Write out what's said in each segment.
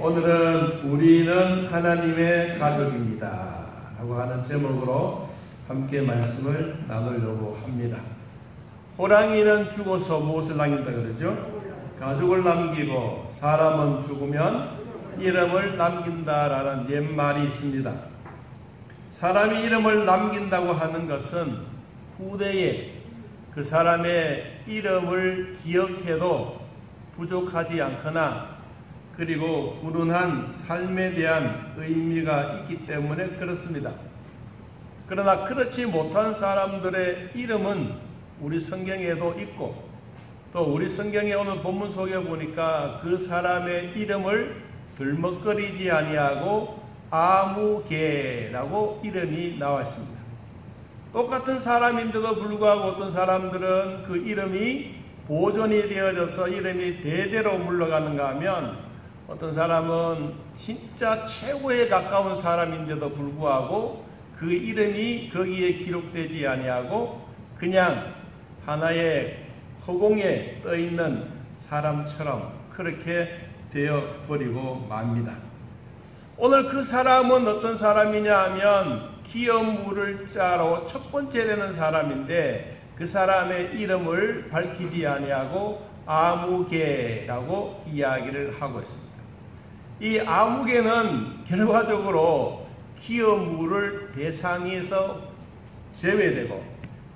오늘은 우리는 하나님의 가족입니다 라고 하는 제목으로 함께 말씀을 나누려고 합니다. 호랑이는 죽어서 무엇을 남긴다 그러죠? 가죽을 남기고 사람은 죽으면 이름을 남긴다라는 옛말이 있습니다. 사람이 이름을 남긴다고 하는 것은 후대에 그 사람의 이름을 기억해도 부족하지 않거나 그리고 훈훈한 삶에 대한 의미가 있기 때문에 그렇습니다. 그러나 그렇지 못한 사람들의 이름은 우리 성경에도 있고 또 우리 성경의 오늘 본문 속에 보니까 그 사람의 이름을 들먹거리지 아니하고 아무개라고 이름이 나와 있습니다. 똑같은 사람인데도 불구하고 어떤 사람들은 그 이름이 보존이 되어져서 이름이 대대로 물러가는가 하면 어떤 사람은 진짜 최고에 가까운 사람인데도 불구하고 그 이름이 거기에 기록되지 아니하고 그냥 하나의 허공에 떠있는 사람처럼 그렇게 되어버리고 맙니다. 오늘 그 사람은 어떤 사람이냐 하면 기업물을 자로 첫 번째 되는 사람인데 그 사람의 이름을 밝히지 아니하고 아무개라고 이야기를 하고 있습니다. 이 아무개는 결과적으로 기업물을 대상에서 제외되고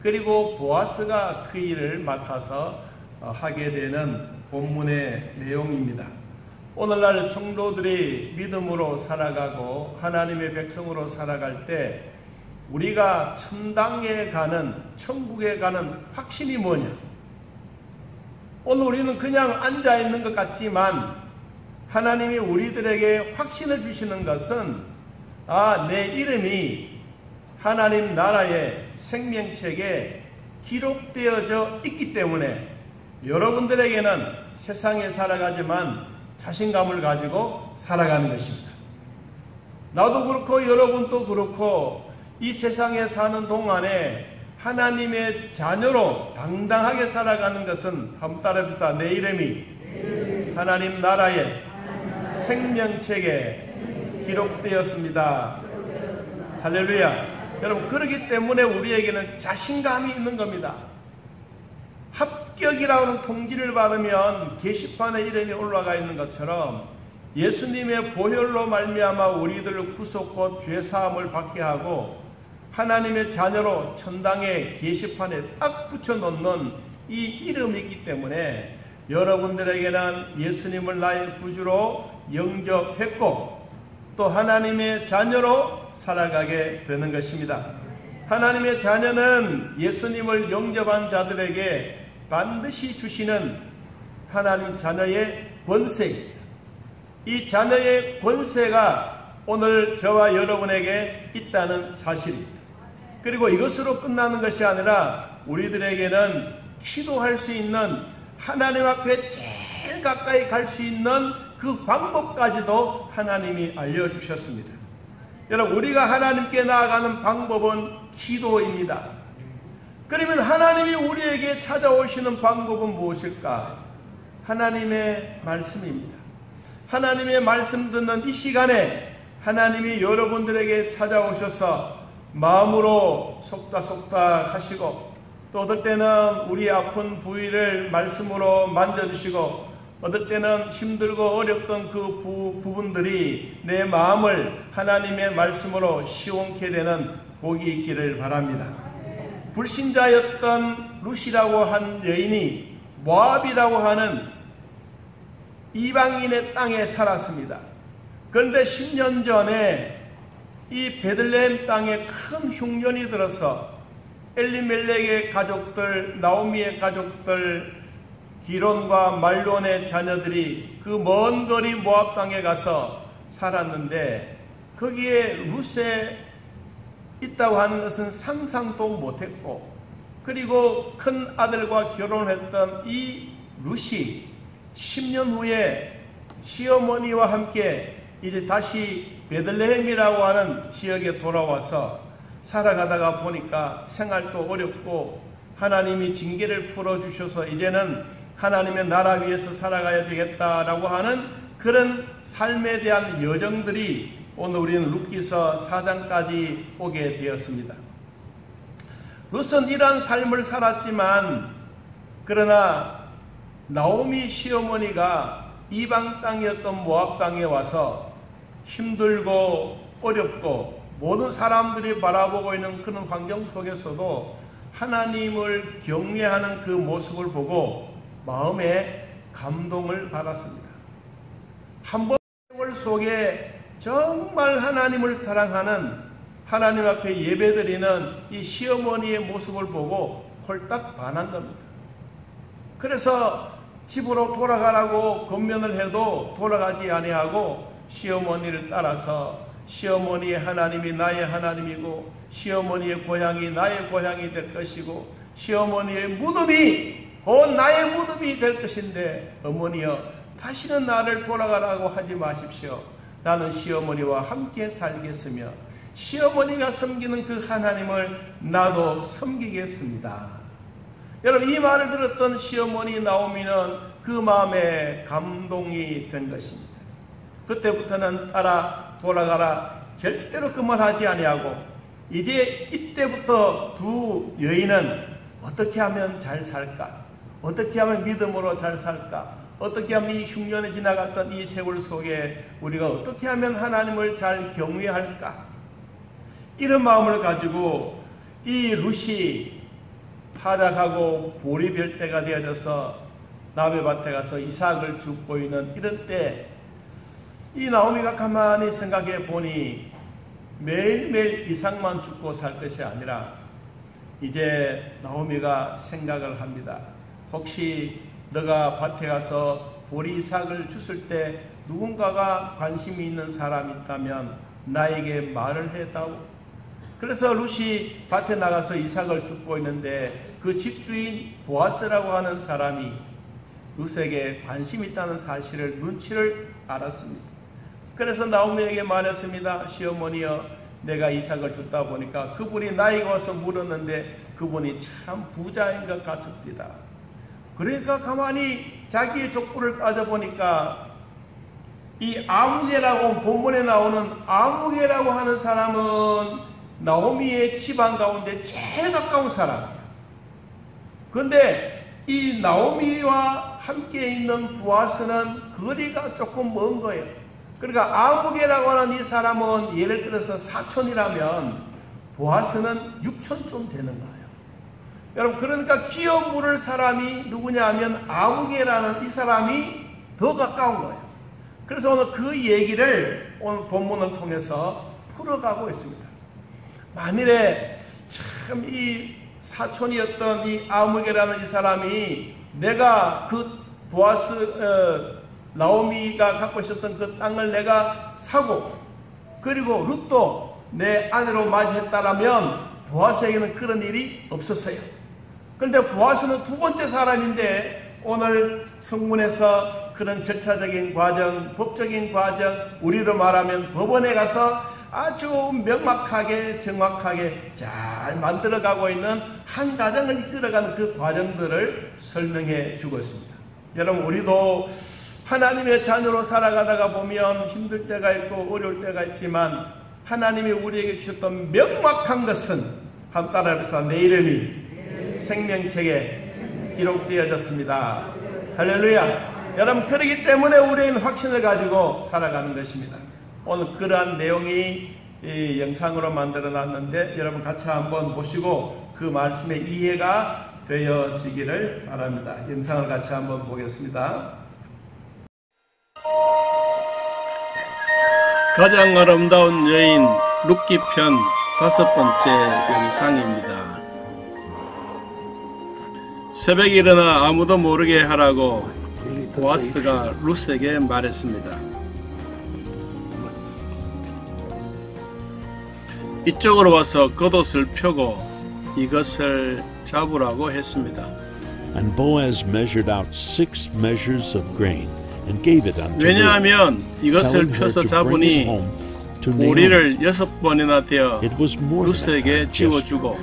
그리고 보아스가 그 일을 맡아서 하게 되는 본문의 내용입니다. 오늘날 성도들이 믿음으로 살아가고 하나님의 백성으로 살아갈 때 우리가 천당에 가는 천국에 가는 확신이 뭐냐? 오늘 우리는 그냥 앉아있는 것 같지만 하나님이 우리들에게 확신을 주시는 것은 내 이름이 하나님 나라의 생명책에 기록되어져 있기 때문에 여러분들에게는 세상에 살아가지만 자신감을 가지고 살아가는 것입니다. 나도 그렇고 여러분도 그렇고 이 세상에 사는 동안에 하나님의 자녀로 당당하게 살아가는 것은 한번 따라해봅시다. 내 이름이 하나님 나라의 생명책에 기록되었습니다. 할렐루야. 여러분 그렇기 때문에 우리에게는 자신감이 있는 겁니다. 합격이라는 통지를 받으면 게시판에 이름이 올라가 있는 것처럼 예수님의 보혈로 말미암아 우리들을 구속과 죄사함을 받게 하고 하나님의 자녀로 천당의 게시판에 딱 붙여놓는 이 이름이 있기 때문에 여러분들에게는 예수님을 나의 구주로 영접했고 또 하나님의 자녀로 살아가게 되는 것입니다. 하나님의 자녀는 예수님을 영접한 자들에게 반드시 주시는 하나님 자녀의 권세입니다. 이 자녀의 권세가 오늘 저와 여러분에게 있다는 사실입니다. 그리고 이것으로 끝나는 것이 아니라 우리들에게는 기도할 수 있는 하나님 앞에 제일 가까이 갈 수 있는 그 방법까지도 하나님이 알려주셨습니다. 여러분 우리가 하나님께 나아가는 방법은 기도입니다. 그러면 하나님이 우리에게 찾아오시는 방법은 무엇일까? 하나님의 말씀입니다. 하나님의 말씀 듣는 이 시간에 하나님이 여러분들에게 찾아오셔서 마음으로 속닥속닥 하시고 또 어떨 때는 우리 아픈 부위를 말씀으로 만져주시고 어떨 때는 힘들고 어렵던 그 부분들이 내 마음을 하나님의 말씀으로 시원케 되는 복이 있기를 바랍니다. 불신자였던 룻이라고 한 여인이 모압이라고 하는 이방인의 땅에 살았습니다. 그런데 10년 전에 이 베들레헴 땅에 큰 흉년이 들어서 엘리멜렉의 가족들, 나오미의 가족들, 기론과 말론의 자녀들이 그 먼 거리 모압 땅에 가서 살았는데 거기에 룻에 있다고 하는 것은 상상도 못했고 그리고 큰 아들과 결혼했던 이 룻이 10년 후에 시어머니와 함께 이제 다시 베들레헴이라고 하는 지역에 돌아와서 살아가다가 보니까 생활도 어렵고 하나님이 징계를 풀어주셔서 이제는 하나님의 나라 위에서 살아가야 되겠다라고 하는 그런 삶에 대한 여정들이 오늘 우리는 룻기서 4장까지 오게 되었습니다. 룻은 이러한 삶을 살았지만 그러나 나오미 시어머니가 이방 땅이었던 모압 땅에 와서 힘들고 어렵고 모든 사람들이 바라보고 있는 그런 환경 속에서도 하나님을 경외하는 그 모습을 보고 마음에 감동을 받았습니다. 한 번 세월 속에 정말 하나님을 사랑하는 하나님 앞에 예배드리는 이 시어머니의 모습을 보고 홀딱 반한 겁니다. 그래서 집으로 돌아가라고 권면을 해도 돌아가지 아니하고 시어머니를 따라서 시어머니의 하나님이 나의 하나님이고 시어머니의 고향이 나의 고향이 될 것이고 시어머니의 무덤이 곧 나의 무덤이 될 것인데 어머니여 다시는 나를 돌아가라고 하지 마십시오. 나는 시어머니와 함께 살겠으며 시어머니가 섬기는 그 하나님을 나도 섬기겠습니다. 여러분 이 말을 들었던 시어머니 나오미는 그 마음에 감동이 된 것입니다. 그때부터는 따라 돌아가라 절대로 그 말 하지 아니하고 이제 이때부터 두 여인은 어떻게 하면 잘 살까? 어떻게 하면 믿음으로 잘 살까? 어떻게 하면 이 흉년에 지나갔던 이 세월 속에 우리가 어떻게 하면 하나님을 잘 경외할까? 이런 마음을 가지고 이 룻이 타작하고 보리 별 때가 되어져서 나베밭에 가서 이삭을 줍고 있는 이런 때 이 나오미가 가만히 생각해 보니 매일매일 이삭만 줍고 살 것이 아니라 이제 나오미가 생각을 합니다. 혹시 너가 밭에 가서 보리 이삭을 줬을 때 누군가가 관심이 있는 사람이 있다면 나에게 말을 해다오. 그래서 룻이 밭에 나가서 이삭을 줍고 있는데 그 집주인 보아스라고 하는 사람이 룻에게 관심이 있다는 사실을 눈치를 알았습니다. 그래서 나오미에게 말했습니다. 시어머니여 내가 이삭을 줬다 보니까 그분이 나에게 와서 물었는데 그분이 참 부자인 것 같습니다. 그러니까 가만히 자기의 족보를 따져보니까 이 아무개라고 본문에 나오는 아무개라고 하는 사람은 나오미의 집안 가운데 제일 가까운 사람이에요. 그런데 이 나오미와 함께 있는 보아스는 거리가 조금 먼 거예요. 그러니까 아무개라고 하는 이 사람은 예를 들어서 사촌이라면 보아스는 육촌쯤 되는 거예요. 여러분 그러니까 기어 물을 사람이 누구냐 하면 아무개라는 이 사람이 더 가까운 거예요. 그래서 오늘 그 얘기를 오늘 본문을 통해서 풀어가고 있습니다. 만일에 참 이 사촌이었던 이 아무개라는 이 사람이 내가 그 보아스 나오미가 갖고 있었던 그 땅을 내가 사고 그리고 룻도 내 아내로 맞이했다라면 보아스에게는 그런 일이 없었어요. 그런데 보아스는 두 번째 사람인데 오늘 성문에서 그런 절차적인 과정, 법적인 과정, 우리로 말하면 법원에 가서 아주 명확하게 정확하게 잘 만들어가고 있는 한 가정을 이끌어가는 그 과정들을 설명해 주고 있습니다. 여러분 우리도 하나님의 자녀로 살아가다가 보면 힘들 때가 있고 어려울 때가 있지만 하나님이 우리에게 주셨던 명확한 것은 한번 따라해보시다. 내 이름이 생명책에 기록되어졌습니다. 할렐루야. 여러분 그렇기 때문에 우리는 확신을 가지고 살아가는 것입니다. 오늘 그러한 내용이 이 영상으로 만들어 놨는데 여러분 같이 한번 보시고 그 말씀의 이해가 되어지기를 바랍니다. 영상을 같이 한번 보겠습니다. 가장 아름다운 여인 룻기 편 5번째 영상입니다. 새벽에 일어나 아무도 모르게 하라고 보아스가 룻에게 말했습니다. 이쪽으로 와서 겉옷을 펴고 이것을 잡으라고 했습니다. And Boaz measured out 6 measures of grain and gave it unto 왜냐하면 이것을 펴서 잡으니 보리를 6번이나 되어 룻에게 지워주고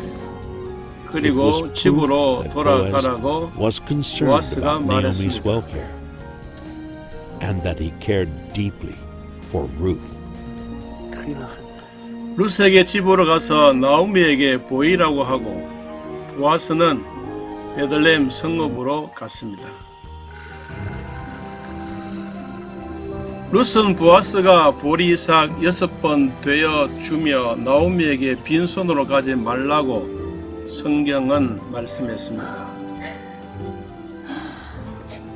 그리고 집으로 돌아가라고 보아스가 말했습니다. and that he cared deeply for Ruth. 루스에게 집으로 가서 나오미에게 보이라고 하고 보아스는 베들레헴 성읍으로 갔습니다. 루스는 보아스가 보리 이삭 6번 되어 주며 나오미에게 빈손으로 가지 말라고 성경은 말씀했습니다.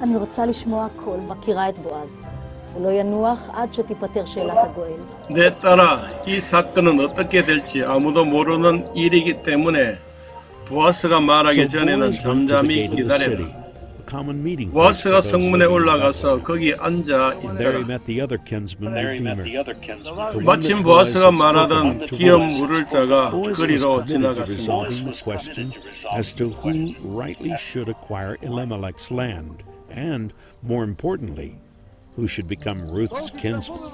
אני רוצה לשמוע הכל, מכירה את בועז. הוא לא ינוח עד שתיפתר שאלת הגואל. 내 딸아, 이 사건은 어떻게 될지 아무도 모르는 일이기 때문에 보아스가 말하기 전에는 잠잠히 기다려라. 보아스가 성문에 올라가서 거기 앉아 있더라. 마침 보아스가 말하던 기업 물을 자가 그리로 지나갔습니다. And, more importantly, who should become Ruth's kinsman.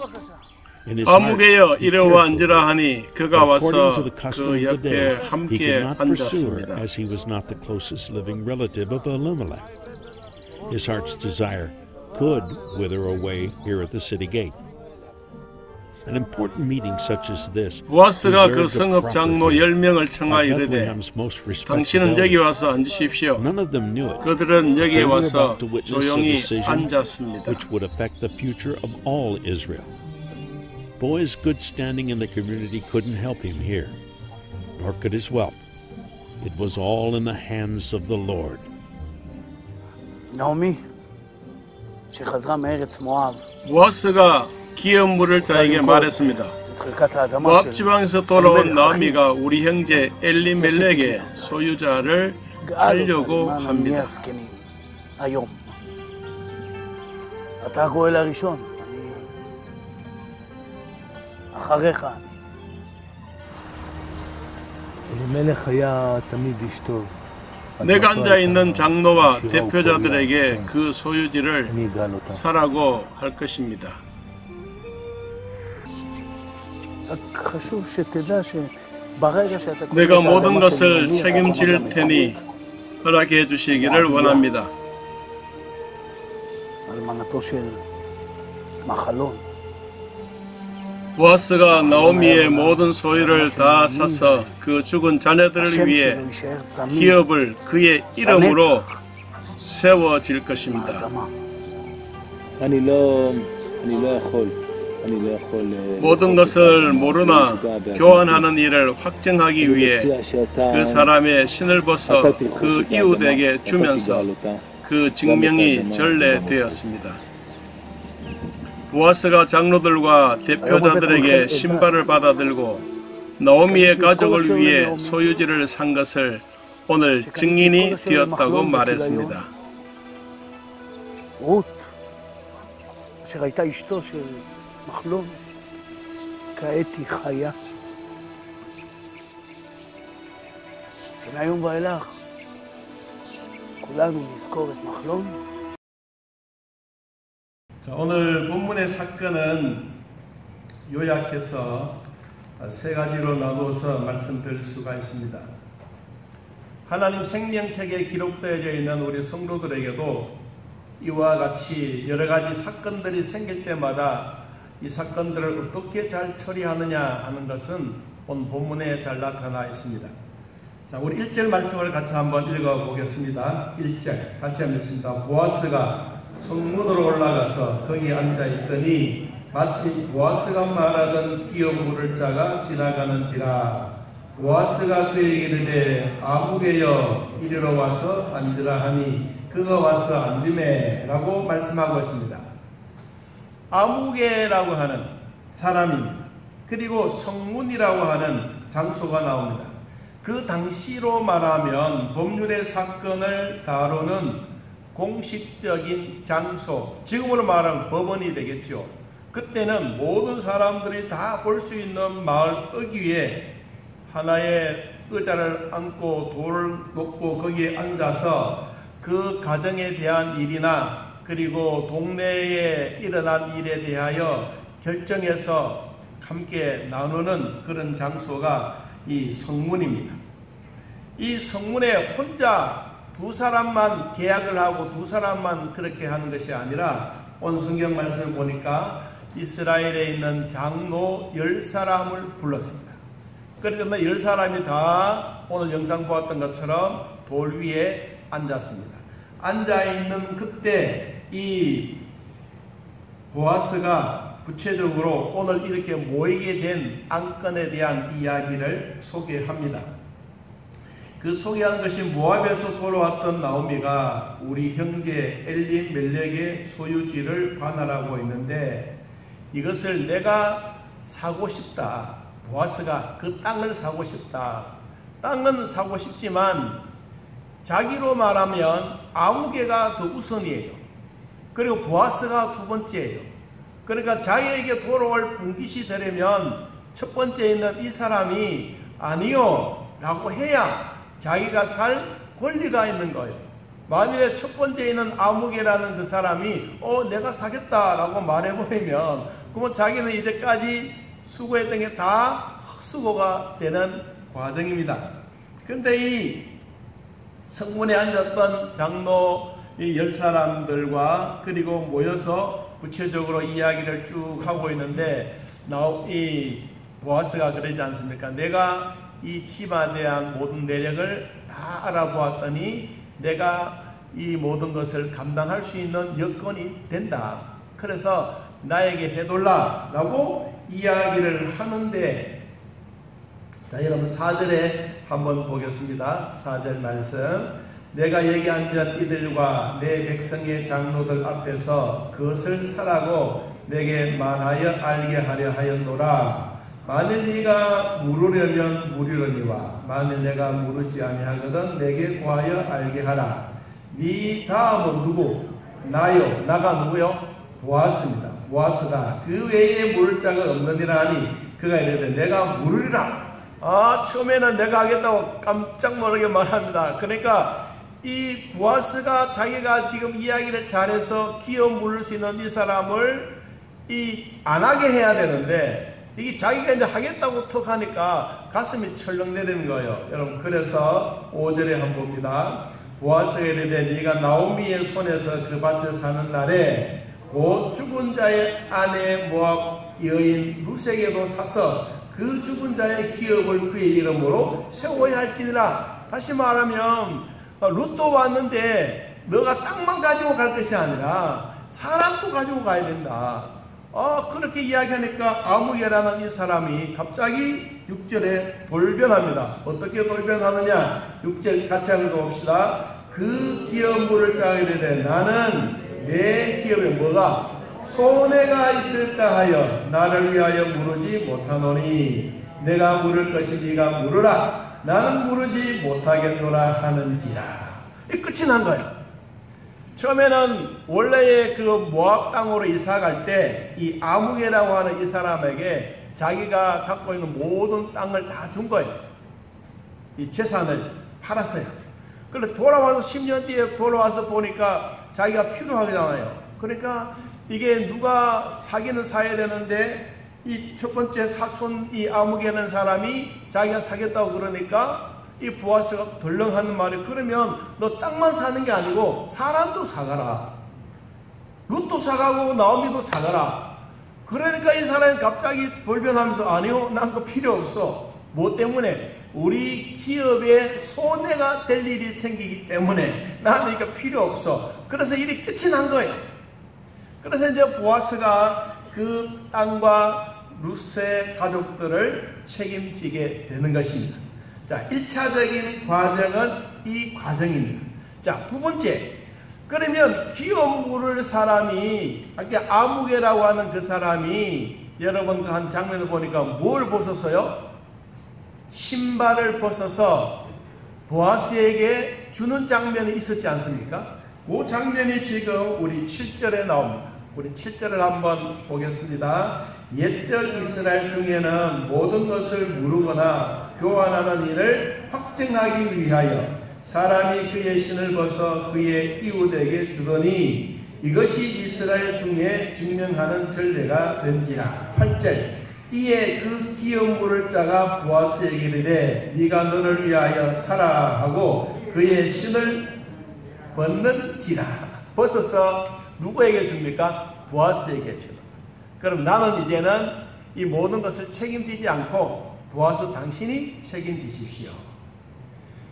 아무개여 이리와 앉으라 하니 그가 와서 그 옆에 함께 앉았습니다. As he was not the closest living relative of Elimelech. His heart's desire could wither away here at the city gate. An important meeting such as this 보아스가 그 성읍 장로 10명을 청하여 이르되 당신은 여기 와서 앉으십시오. 그들은 여기에 와서 조용히 앉았습니다. which would affect the future of all Israel. Boaz's good standing in the community couldn't help him here, nor could his wealth. It was all in the hands of the Lord. 나오미, שחזרה מארץ מואב. 보아스가 기업 물을 자에게 말했습니다. 모압 지방에서 돌아온 나오미가 우리 형제 엘리멜렉의 소유자를 하려고 합니다. אתה הגואל הראשון, אחריך. אלימלך היה תמיד איש טוב. 내가 앉아있는 장로와 대표자들에게 그 소유지를 사라고 할 것입니다. 내가 모든 것을 책임질 테니 허락해 주시기를 원합니다. 보아스가 나오미의 모든 소유를 다 사서 그 죽은 자녀들을 위해 기업을 그의 이름으로 세워질 것입니다. 모든 것을 모르나 교환하는 일을 확정하기 위해 그 사람의 신을 벗어 그 이웃에게 주면서 그 증명이 전래되었습니다. 보아스가 장로들과 대표자들에게 신발을 받아들고 나오미의 가족을 위해 소유지를 산 것을 오늘 증인이 되었다고 말했습니다. שהייתה אשתו של מחלון, כעת היא חיה. ומהיום ואילך כולנו נזכור את מחלון. 자, 오늘 본문의 사건은 요약해서 세 가지로 나누어서 말씀드릴 수가 있습니다. 하나님 생명책에 기록되어져 있는 우리 성도들에게도 이와 같이 여러 가지 사건들이 생길 때마다 이 사건들을 어떻게 잘 처리하느냐 하는 것은 본 본문에 잘 나타나 있습니다. 자, 우리 1절 말씀을 같이 한번 읽어보겠습니다. 1절 같이 읽겠습니다. 보아스가 성문으로 올라가서 거기 앉아있더니 마치 보아스가 말하던 기업 물을 자가 지나가는지라. 보아스가 그에게 이르되 아무개여 이리로 와서 앉으라 하니 그가 와서 앉으매 라고 말씀하고 있습니다. 아무개라고 하는 사람입니다. 그리고 성문이라고 하는 장소가 나옵니다. 그 당시로 말하면 법률의 사건을 다루는 공식적인 장소, 지금으로 말하면 법원이 되겠죠. 그때는 모든 사람들이 다 볼 수 있는 마을 어귀에 하나의 의자를 앉고 돌을 놓고 거기에 앉아서 그 가정에 대한 일이나 그리고 동네에 일어난 일에 대하여 결정해서 함께 나누는 그런 장소가 이 성문입니다. 이 성문에 혼자 두 사람만 계약을 하고 두 사람만 그렇게 하는 것이 아니라 오늘 성경 말씀을 보니까 이스라엘에 있는 장로 10사람을 불렀습니다. 그러니까 10사람이 다 오늘 영상 보았던 것처럼 돌 위에 앉았습니다. 앉아있는 그때 이 보아스가 구체적으로 오늘 이렇게 모이게 된 안건에 대한 이야기를 소개합니다. 그 소개한 것이 모압에서 돌아왔던 나오미가 우리 형제 엘리멜렉의 소유지를 관할하고 있는데 이것을 내가 사고 싶다. 보아스가 그 땅을 사고 싶다. 땅은 사고 싶지만 자기로 말하면 아무개가 더 우선이에요. 그리고 보아스가 두 번째예요. 그러니까 자기에게 돌아올 분깃이 되려면 첫 번째에 있는 이 사람이 아니요 라고 해야 자기가 살 권리가 있는 거예요. 만일에 첫 번째에 있는 아무개라는 그 사람이 내가 사겠다라고 말해버리면 그러면 자기는 이제까지 수고했던 게 다 헛수고가 되는 과정입니다. 그런데 이 성문에 앉았던 장로 10사람들과 그리고 모여서 구체적으로 이야기를 쭉 하고 있는데 이 보아스가 그러지 않습니까? 내가 이 집안에 대한 모든 내력을 다 알아보았더니 내가 이 모든 것을 감당할 수 있는 여건이 된다. 그래서 나에게 해달라 라고 이야기를 하는데, 자 여러분 4절에 한번 보겠습니다. 4절 말씀. 내가 여기 앉은 이들과 내 백성의 장로들 앞에서 그것을 사라고 내게 말하여 알게 하려 하였노라. 만일 네가 물으려면 물으려니와 만일 내가 물으지 아니하거든 내게 구하여 알게 하라. 네 다음은 누구? 나요. 나가 누구요? 보아스입니다. 보아스가 그 외에 물을 자가 없느니라 하니 그가 이르되 내가 물으리라. 처음에는 내가 하겠다고 깜짝 놀라게 말합니다. 그러니까 이 보아스가 자기가 지금 이야기를 잘해서 기어 물을 수 있는 이 사람을 안 하게 해야 되는데 이게 자기가 이제 하겠다고 톡 하니까 가슴이 철렁 내리는 거예요. 여러분 그래서 5절에 한번 봅니다. 보아스가 이르되 네가 나오미의 손에서 그 밭을 사는 날에 곧 죽은 자의 아내 모압 여인 룻에게도 사서 그 죽은 자의 기업을 그의 이름으로 세워야 할지니라. 다시 말하면 룻도 왔는데 너가 땅만 가지고 갈 것이 아니라 사람도 가지고 가야 된다. 그렇게 이야기하니까 아무개라는 이 사람이 갑자기 6절에 돌변합니다. 어떻게 돌변하느냐? 6절 같이 한번 봅시다. 그 기업 물을 자가 이르되 나는 내 기업에 뭐가 손해가 있을까 하여 나를 위하여 물으지 못하노니 내가 물을 것이 네가 물으라. 나는 물으지 못하겠노라 하는지라. 이 끝이 난 거예요. 처음에는 원래의 그 모압 땅으로 이사 갈 때 이 아무개라고 하는 이 사람에게 자기가 갖고 있는 모든 땅을 다 준 거예요. 이 재산을 팔았어요. 그런데 돌아와서 10년 뒤에 돌아와서 보니까 자기가 필요하잖아요. 그러니까 이게 누가 사기는 사야 되는데 이 첫 번째 사촌 이 아무개는 사람이 자기가 사겠다고 그러니까 이 보아스가 덜렁하는 말이 그러면 너 땅만 사는 게 아니고 사람도 사가라. 룻도 사가고 나오미도 사가라. 그러니까 이 사람이 갑자기 돌변하면서 아니요 난 그거 필요 없어. 뭐 때문에? 우리 기업에 손해가 될 일이 생기기 때문에 나는 이거 필요 없어. 그래서 일이 끝이 난 거예요. 그래서 이제 보아스가 그 땅과 룻의 가족들을 책임지게 되는 것입니다. 자, 1차적인 과정은 이 과정입니다. 자, 두 번째. 그러면 기업 물을 사람이, 아무개라고 하는 그 사람이 여러분 한 장면을 보니까 뭘 벗어서요? 신발을 벗어서 보아스에게 주는 장면이 있었지 않습니까? 그 장면이 지금 우리 7절에 나옵니다. 우리 7절을 한번 보겠습니다. 옛적 이스라엘 중에는 모든 것을 물으거나 교환하는 일을 확증하기 위하여 사람이 그의 신을 벗어 그의 이웃에게 주더니 이것이 이스라엘 중에 증명하는 전례가 된지라. 8절. 이에 그 기업 물을 자가 보아스에게 이르되 네가 너를 위하여 사라 하고 그의 신을 벗는지라. 벗어서 누구에게 줍니까? 보아스에게 주는 거예요. 그럼 나는 이제는 이 모든 것을 책임지지 않고 보아스 당신이 책임지십시오.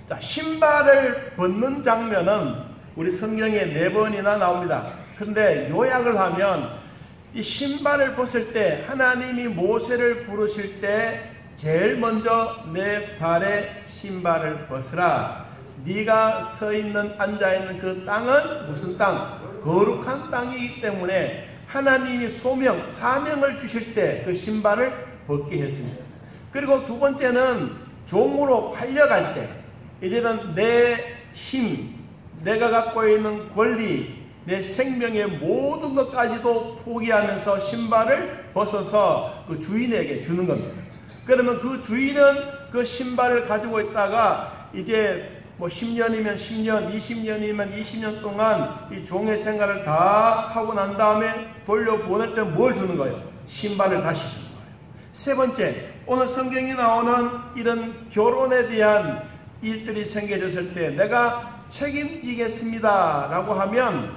자, 신발을 벗는 장면은 우리 성경에 4번이나 나옵니다. 그런데 요약을 하면 이 신발을 벗을 때 하나님이 모세를 부르실 때 제일 먼저 내 발에 신발을 벗으라. 네가 서 있는 앉아 있는 그 땅은 무슨 땅? 거룩한 땅이기 때문에 하나님이 소명, 사명을 주실 때 그 신발을 벗게 했습니다. 그리고 두 번째는 종으로 팔려갈 때 이제는 내 힘, 내가 갖고 있는 권리, 내 생명의 모든 것까지도 포기하면서 신발을 벗어서 그 주인에게 주는 겁니다. 그러면 그 주인은 그 신발을 가지고 있다가 이제 뭐 10년이면 10년, 20년이면 20년 동안 이 종의 생활을 다 하고 난 다음에 돌려보낼 때 뭘 주는 거예요? 신발을 다시 주는 거예요. 세 번째, 오늘 성경이 나오는 이런 결혼에 대한 일들이 생겨졌을 때 내가 책임지겠습니다 라고 하면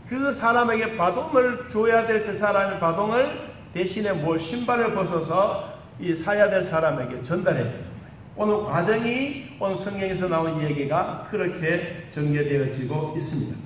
그 사람에게 바동을 줘야 될 그 사람의 바동을 대신에 뭘 신발을 벗어서 이 사야 될 사람에게 전달해 주는 거예요. 오늘 과정이 오늘 성경에서 나온 얘기가 그렇게 전개되어지고 있습니다.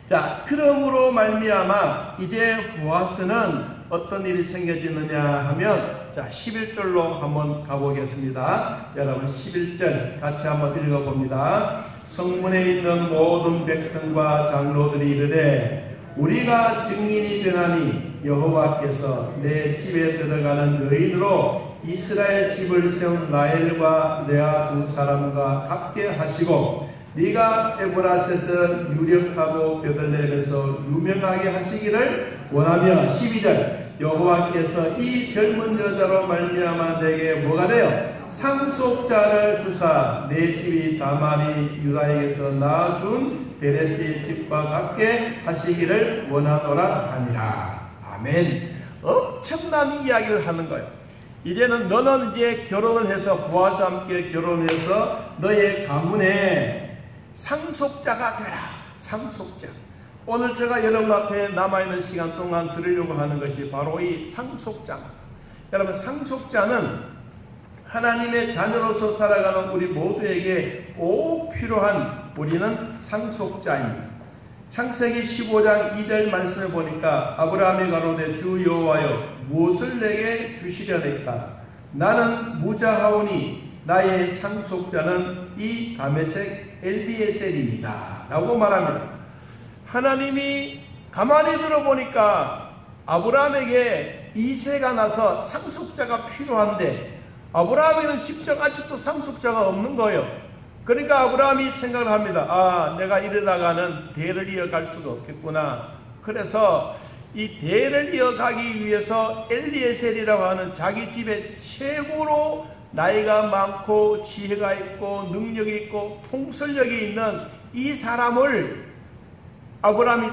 자, 그러므로 말미암아 이제 보아스는 어떤 일이 생겨지느냐 하면 자 11절로 한번 가보겠습니다. 여러분 11절 같이 한번 읽어봅니다. 성문에 있는 모든 백성과 장로들이 이르되 우리가 증인이 되나니 여호와께서 내 집에 들어가는 여인으로 이스라엘 집을 세운 라헬과 레아 두 사람과 같게 하시고 네가 에브라스에서 유력하고 베들레헴에서 유명하게 하시기를 원하며 12절 여호와께서 이 젊은 여자로 말미암아 내게 뭐가 되어 상속자를 주사 내 집이 다말이 유다에게서 낳아준 베레스의 집과 같게 하시기를 원하노라 하니라. 아멘. 엄청난 이야기를 하는 거예요. 이제는 너는 이제 결혼을 해서 보아스와 함께 결혼해서 너의 가문에 상속자가 되라. 상속자. 오늘 제가 여러분 앞에 남아있는 시간 동안 들으려고 하는 것이 바로 이 상속자입니다. 여러분 상속자는 하나님의 자녀로서 살아가는 우리 모두에게 꼭 필요한 우리는 상속자입니다. 창세기 15장 2절 말씀을 보니까 아브라함이 가로되 주 여호와여 무엇을 내게 주시려니까 나는 무자하오니 나의 상속자는 이 다메섹 엘리에셀입니다 라고 말합니다. 하나님이 가만히 들어보니까 아브라함에게 이세가 나서 상속자가 필요한데 아브라함에는 직접 아직도 상속자가 없는 거예요. 그러니까 아브라함이 생각을 합니다. 아, 내가 이러다가는 대를 이어갈 수가 없겠구나. 그래서 이 대를 이어가기 위해서 엘리에셀이라고 하는 자기 집에 최고로 나이가 많고 지혜가 있고 능력이 있고 통솔력이 있는 이 사람을 아브라함이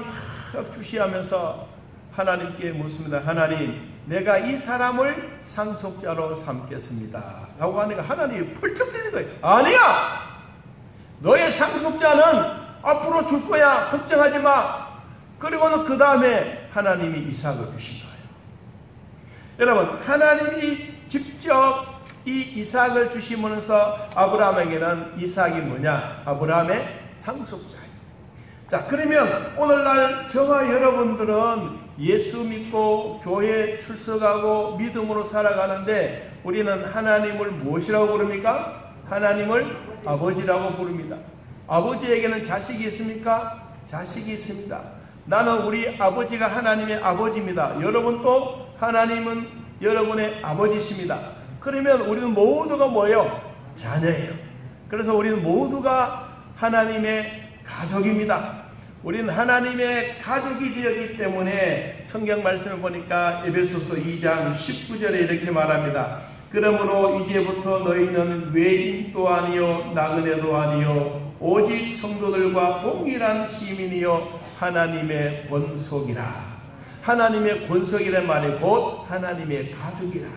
탁 주시하면서 하나님께 묻습니다. 하나님, 내가 이 사람을 상속자로 삼겠습니다 라고 하니까 하나님이 펄쩍 뛰는 거예요. 아니야! 너의 상속자는 앞으로 줄 거야. 걱정하지 마. 그리고는 그 다음에 하나님이 이삭을 주신 거예요. 여러분, 하나님이 직접 이 이삭을 주시면서 아브라함에게는 이삭이 뭐냐? 아브라함의 상속자예요. 자, 그러면 오늘날 저와 여러분들은 예수 믿고 교회에 출석하고 믿음으로 살아가는데 우리는 하나님을 무엇이라고 부릅니까? 하나님을 아버지라고 부릅니다. 아버지에게는 자식이 있습니까? 자식이 있습니다. 나는 우리 아버지가 하나님의 아버지입니다. 여러분도 하나님은 여러분의 아버지십니다. 그러면 우리는 모두가 뭐예요? 자녀예요. 그래서 우리는 모두가 하나님의 가족입니다. 우리는 하나님의 가족이 되었기 때문에 성경 말씀을 보니까 에베소서 2장 19절에 이렇게 말합니다. 그러므로 이제부터 너희는 외인도 아니요 나그네도 아니요 오직 성도들과 동일한 시민이요 하나님의 권속이라. 하나님의 권속이란 말이 곧 하나님의 가족이라.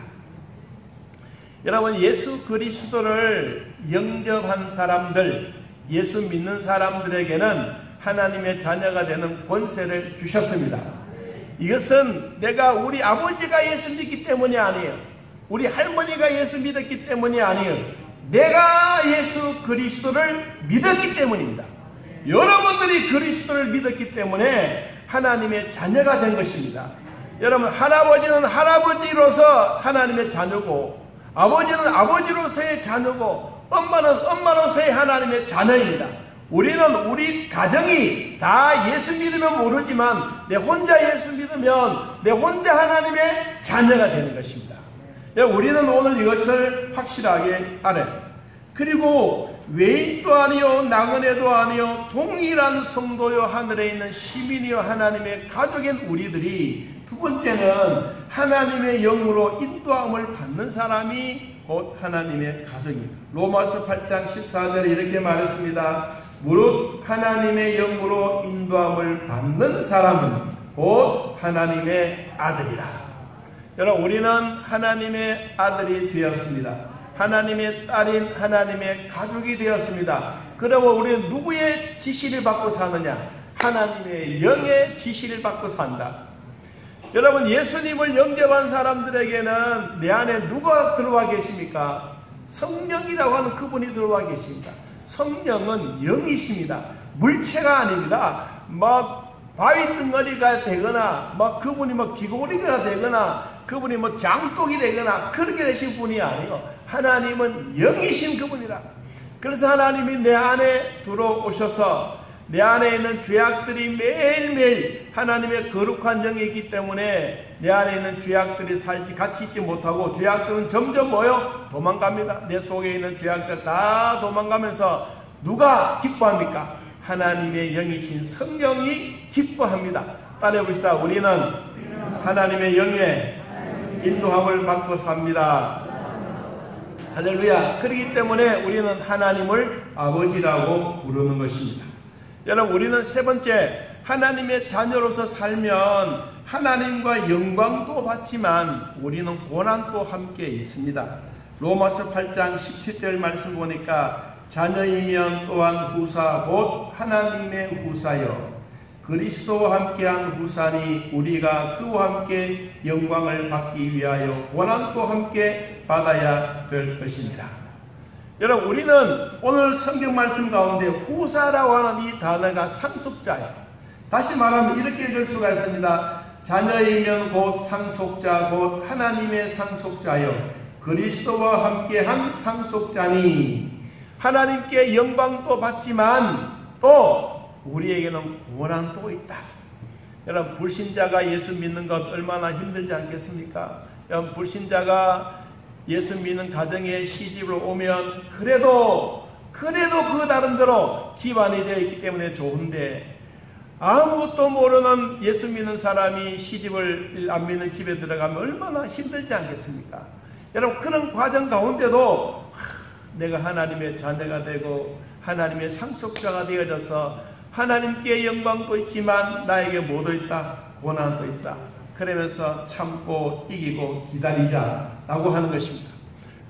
여러분, 예수 그리스도를 영접한 사람들, 예수 믿는 사람들에게는 하나님의 자녀가 되는 권세를 주셨습니다. 이것은 내가 우리 아버지가 예수 믿기 때문이 아니에요. 우리 할머니가 예수 믿었기 때문이 아니에요. 내가 예수 그리스도를 믿었기 때문입니다. 여러분들이 그리스도를 믿었기 때문에 하나님의 자녀가 된 것입니다. 여러분, 할아버지는 할아버지로서 하나님의 자녀고, 아버지는 아버지로서의 자녀고, 엄마는 엄마로서의 하나님의 자녀입니다. 우리는 우리 가정이 다 예수 믿으면 모르지만 내 혼자 예수 믿으면 내 혼자 하나님의 자녀가 되는 것입니다. 우리는 오늘 이것을 확실하게 알아요. 그리고 외인도 아니요 나그네도 아니요 동일한 성도요 하늘에 있는 시민이요 하나님의 가족인 우리들이, 두 번째는 하나님의 영으로 인도함을 받는 사람이 곧 하나님의 가족입니다. 로마서 8장 14절에 이렇게 말했습니다. 무릇 하나님의 영으로 인도함을 받는 사람은 곧 하나님의 아들이라. 여러분, 우리는 하나님의 아들이 되었습니다. 하나님의 딸인 하나님의 가족이 되었습니다. 그러면 우리는 누구의 지시를 받고 사느냐? 하나님의 영의 지시를 받고 산다. 여러분, 예수님을 영접한 사람들에게는 내 안에 누가 들어와 계십니까? 성령이라고 하는 그분이 들어와 계십니다. 성령은 영이십니다. 물체가 아닙니다. 막 바위 덩어리가 되거나 막 그분이 막 기고리가 되거나 그분이 뭐 장독이 되거나 그렇게 되신 분이 아니요, 하나님은 영이신 그분이라. 그래서 하나님이 내 안에 들어오셔서 내 안에 있는 죄악들이 매일매일 하나님의 거룩한 영이 있기 때문에 내 안에 있는 죄악들이 살지 같이 있지 못하고, 죄악들은 점점 도망갑니다. 내 속에 있는 죄악들 다 도망가면서 누가 기뻐합니까? 하나님의 영이신 성령이 기뻐합니다. 따라해봅시다. 우리는 하나님의 영의 인도함을 받고 삽니다. 할렐루야. 그렇기 때문에 우리는 하나님을 아버지라고 부르는 것입니다. 여러분, 우리는 세 번째, 하나님의 자녀로서 살면 하나님과 영광도 받지만 우리는 고난도 함께 있습니다. 로마서 8장 17절 말씀 보니까 자녀이면 또한 후사 곧 하나님의 후사여 그리스도와 함께한 후사니 우리가 그와 함께 영광을 받기 위하여 고난도 함께 받아야 될 것입니다. 여러분, 우리는 오늘 성경 말씀 가운데 후사라고 하는 이 단어가 상속자예요. 다시 말하면 이렇게 읽을 수가 있습니다. 자녀이면 곧 상속자 곧 하나님의 상속자여 그리스도와 함께한 상속자니, 하나님께 영광도 받지만 또 우리에게는 고난도 있다. 여러분, 불신자가 예수 믿는 것 얼마나 힘들지 않겠습니까? 여러분, 불신자가 예수 믿는 가정에 시집을 오면 그래도 그 나름대로 기반이 되어 있기 때문에 좋은데, 아무것도 모르는 예수 믿는 사람이 시집을 안 믿는 집에 들어가면 얼마나 힘들지 않겠습니까? 여러분, 그런 과정 가운데도 내가 하나님의 자녀가 되고 하나님의 상속자가 되어져서 하나님께 영광도 있지만 나에게 뭐도 있다? 고난도 있다. 그러면서 참고 이기고 기다리자라고 하는 것입니다.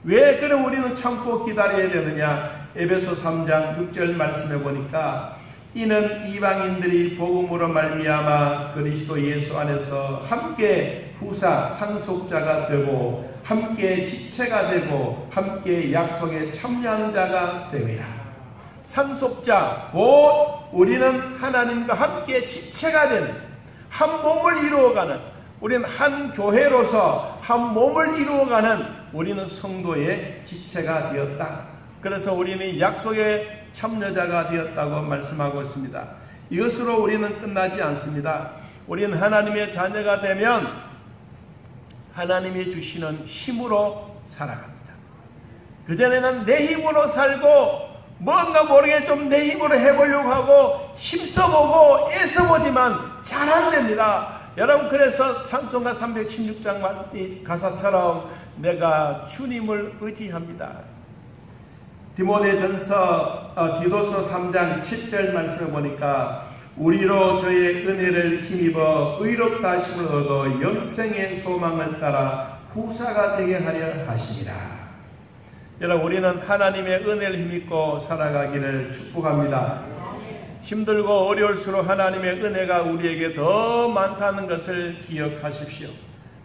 왜 그럼 우리는 참고 기다려야 되느냐? 에베소 3장 6절 말씀해 보니까 이는 이방인들이 복음으로 말미암아 그리스도 예수 안에서 함께 후사 상속자가 되고 함께 지체가 되고 함께 약속에 참여하는 자가 되리라. 상속자 곧 우리는 하나님과 함께 지체가 되는, 한 몸을 이루어가는, 우리는 한 교회로서 한 몸을 이루어가는 우리는 성도의 지체가 되었다. 그래서 우리는 약속의 참여자가 되었다고 말씀하고 있습니다. 이것으로 우리는 끝나지 않습니다. 우리는 하나님의 자녀가 되면 하나님이 주시는 힘으로 살아갑니다. 그전에는 내 힘으로 살고 뭔가 모르게 좀 내 힘으로 해보려고 하고 힘써보고 애써보지만 잘 안 됩니다. 여러분, 그래서 찬송가 316장 가사처럼 내가 주님을 의지합니다. 디도서 3장 7절 말씀해 보니까 우리로 저의 은혜를 힘입어 의롭다 하심을 얻어 영생의 소망을 따라 후사가 되게 하려 하시니라. 여러분, 우리는 하나님의 은혜를 힘입고 살아가기를 축복합니다. 힘들고 어려울수록 하나님의 은혜가 우리에게 더 많다는 것을 기억하십시오.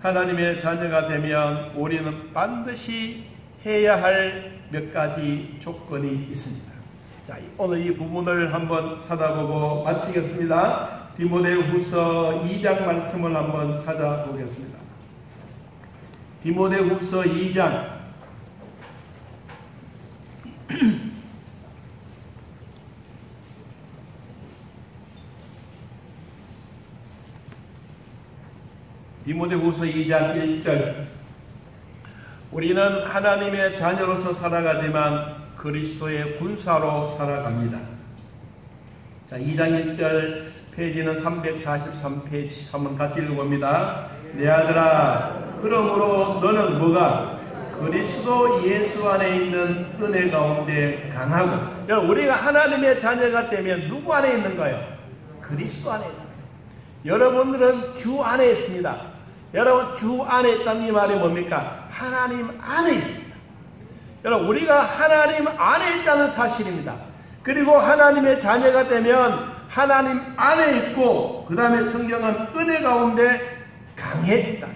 하나님의 자녀가 되면 우리는 반드시 해야 할 몇 가지 조건이 있습니다. 자, 오늘 이 부분을 한번 찾아보고 마치겠습니다. 디모데후서 2장 말씀을 한번 찾아보겠습니다. 디모데후서 2장 디모데후서 2장 1절 우리는 하나님의 자녀로서 살아가지만 그리스도의 군사로 살아갑니다. 자, 2장 1절 페이지는 343페이지 한번 같이 읽어봅니다. 내 아들아, 그러므로 너는 뭐가 그리스도 예수 안에 있는 은혜 가운데 강하고. 여러분, 우리가 하나님의 자녀가 되면 누구 안에 있는가요? 그리스도 안에 있는 거예요. 여러분들은 주 안에 있습니다. 여러분, 주 안에 있다는 이 말이 뭡니까? 하나님 안에 있습니다. 여러분, 우리가 하나님 안에 있다는 사실입니다. 그리고 하나님의 자녀가 되면 하나님 안에 있고, 그 다음에 성경은 은혜 가운데 강해진다.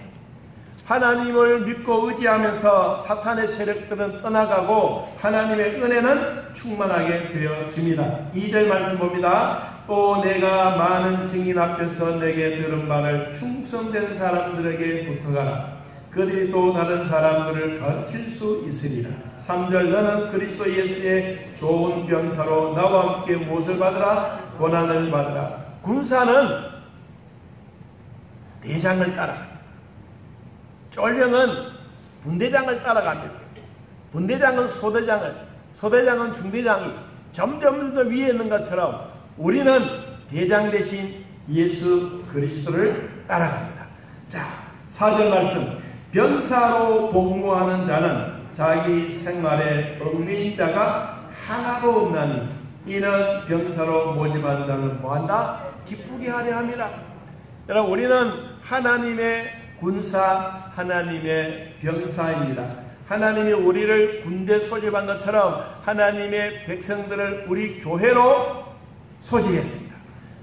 하나님을 믿고 의지하면서 사탄의 세력들은 떠나가고 하나님의 은혜는 충만하게 되어집니다. 2절 말씀 봅니다. 또 내가 많은 증인 앞에서 내게 들은 바를 충성된 사람들에게 부탁하라. 그들이 또 다른 사람들을 가르칠 수 있으리라. 3절 너는 그리스도 예수의 좋은 병사로 나와 함께 무엇을 받으라? 고난을 받으라. 군사는 대장을 따라갑니다. 쫄병은 분대장을 따라갑니다. 분대장은 소대장을, 소대장은 중대장이 점점 더 위에 있는 것처럼 우리는 대장 대신 예수 그리스도를 따라갑니다. 자, 4절 말씀. 병사로 복무하는 자는 자기 생활에 얽매인 자가 하나도 없나니 이는 병사로 모집한 자를 뭐한다? 기쁘게 하려 함이라. 여러분, 우리는 하나님의 군사, 하나님의 병사입니다. 하나님이 우리를 군대 소집한 것처럼 하나님의 백성들을 우리 교회로 소집했습니다.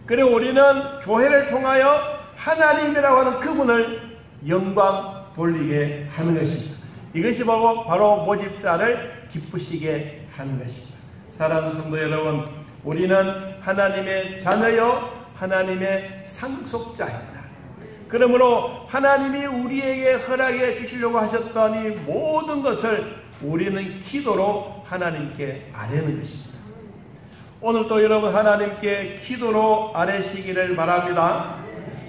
그리고 우리는 교회를 통하여 하나님이라고 하는 그분을 영광 돌리게 하는 것입니다. 이것이 바로 모집자를 기쁘시게 하는 것입니다. 사랑하는 성도 여러분, 우리는 하나님의 자녀요 하나님의 상속자입니다. 그러므로 하나님이 우리에게 허락해 주시려고 하셨던 이 모든 것을 우리는 기도로 하나님께 아뢰는 것입니다. 오늘도 여러분 하나님께 기도로 아뢰시기를 바랍니다.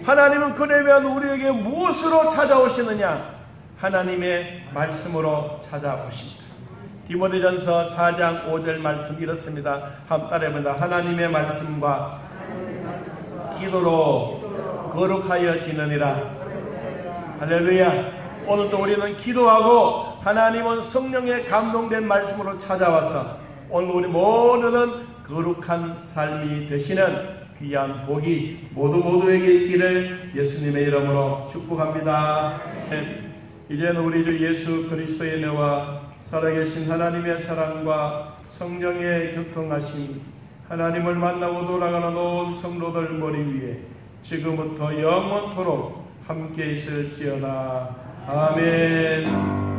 하나님은 그러면 우리에게 무엇으로 찾아오시느냐? 하나님의 말씀으로 찾아오십니다. 디모데전서 4장 5절 말씀 이렇습니다. 한번 따라해봅니다. 하나님의 말씀과 기도로 거룩하여 지느니라. 할렐루야. 오늘도 우리는 기도하고 하나님은 성령에 감동된 말씀으로 찾아와서 오늘 우리 모두는 거룩한 삶이 되시는 귀한 복이 모두에게 있기를 예수님의 이름으로 축복합니다. 이제는 우리 주 예수 그리스도의 은혜와 살아계신 하나님의 사랑과 성령의 교통하심, 하나님을 만나고 돌아가는 온 성도들 머리 위에 지금부터 영원토록 함께 있을지어다. 아멘.